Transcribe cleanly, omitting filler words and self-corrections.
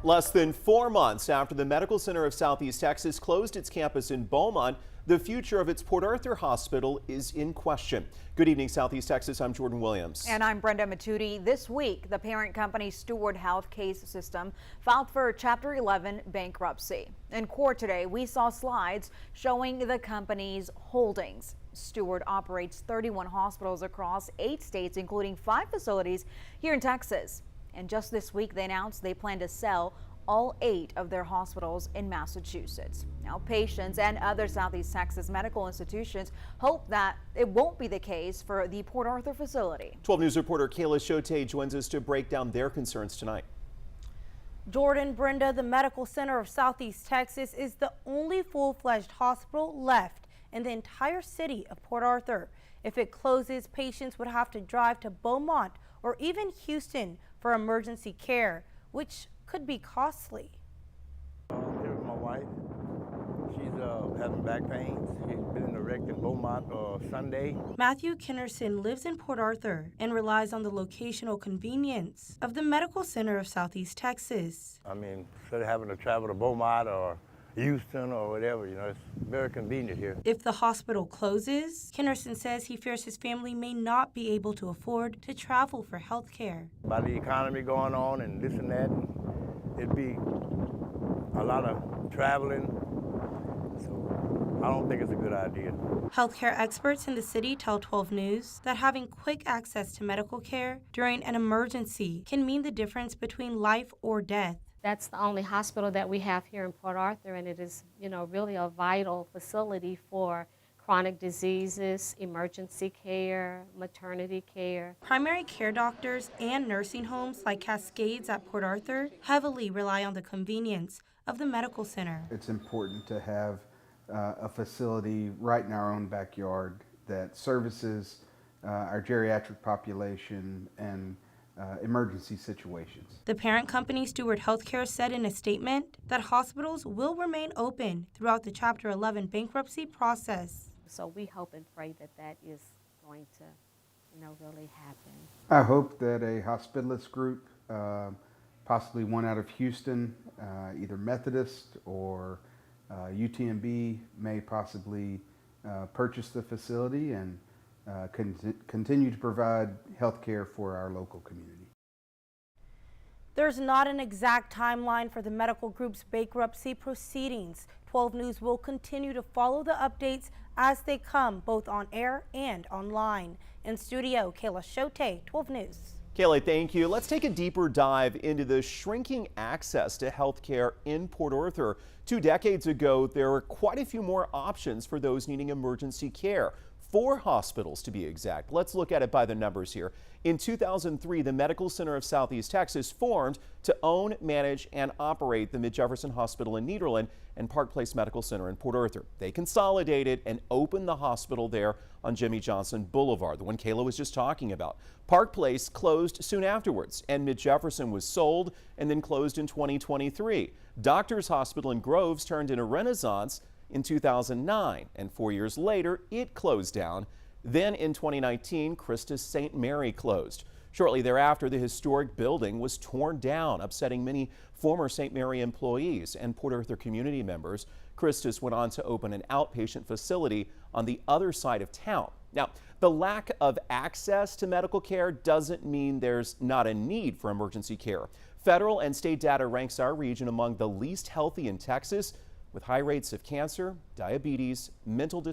Less than 4 months after the Medical Center of Southeast Texas closed its campus in Beaumont, the future of its Port Arthur hospital is in question. Good evening, Southeast Texas. I'm Jordan Williams. And I'm Brenda Matudi. This week, the parent company Steward Health Case System filed for Chapter 11 bankruptcy. In court today, we saw slides showing the company's holdings. Steward operates 31 hospitals across 8 states, including 5 facilities here in Texas. And just this week, they announced they plan to sell all 8 of their hospitals in Massachusetts. Now, patients and other Southeast Texas medical institutions hope that it won't be the case for the Port Arthur facility. 12 News reporter Kayla Shote joins us to break down their concerns tonight. Jordan, Brenda, the Medical Center of Southeast Texas is the only full-fledged hospital left in the entire city of Port Arthur. If it closes, patients would have to drive to Beaumont or even Houston for emergency care, which could be costly. Here with my wife. She's having back pains. She's been in a wreck in Beaumont Sunday. Matthew Kinnerson lives in Port Arthur and relies on the locational convenience of the Medical Center of Southeast Texas. I mean, instead of having to travel to Beaumont or Houston or whatever, it's very convenient here. If the hospital closes, Kinnerson says he fears his family may not be able to afford to travel for health care. By the economy going on and this and that, it'd be a lot of traveling, so I don't think it's a good idea. Healthcare experts in the city tell 12 News that having quick access to medical care during an emergency can mean the difference between life or death. That's the only hospital that we have here in Port Arthur, and it is, really a vital facility for chronic diseases, emergency care, maternity care. Primary care doctors and nursing homes like Cascades at Port Arthur heavily rely on the convenience of the medical center. It's important to have a facility right in our own backyard that services our geriatric population and emergency situations. The parent company, Steward Healthcare, said in a statement that hospitals will remain open throughout the Chapter 11 bankruptcy process. So we hope and pray that that is going to, really happen. I hope that a hospitalist group, possibly one out of Houston, either Methodist or UTMB, may possibly purchase the facility and continue to provide health care for our local community. There's not an exact timeline for the medical group's bankruptcy proceedings. 12 News will continue to follow the updates as they come, both on air and online. In studio, Kayla Shote, 12 News. Kayla, thank you. Let's take a deeper dive into the shrinking access to health care in Port Arthur. 2 decades ago, there were quite a few more options for those needing emergency care. 4 hospitals to be exact. Let's look at it by the numbers here. In 2003, the Medical Center of Southeast Texas formed to own, manage, and operate the Mid-Jefferson Hospital in Nederland and Park Place Medical Center in Port Arthur. They consolidated and opened the hospital there on Jimmy Johnson Boulevard, the one Kayla was just talking about. Park Place closed soon afterwards, and Mid-Jefferson was sold and then closed in 2023. Doctors Hospital in Groves turned into Renaissance in 2009, and 4 years later, it closed down. Then in 2019, Christus St. Mary closed. Shortly thereafter, the historic building was torn down, upsetting many former St. Mary employees and Port Arthur community members. Christus went on to open an outpatient facility on the other side of town. Now, the lack of access to medical care doesn't mean there's not a need for emergency care. Federal and state data ranks our region among the least healthy in Texas, with high rates of cancer, diabetes, mental disorders,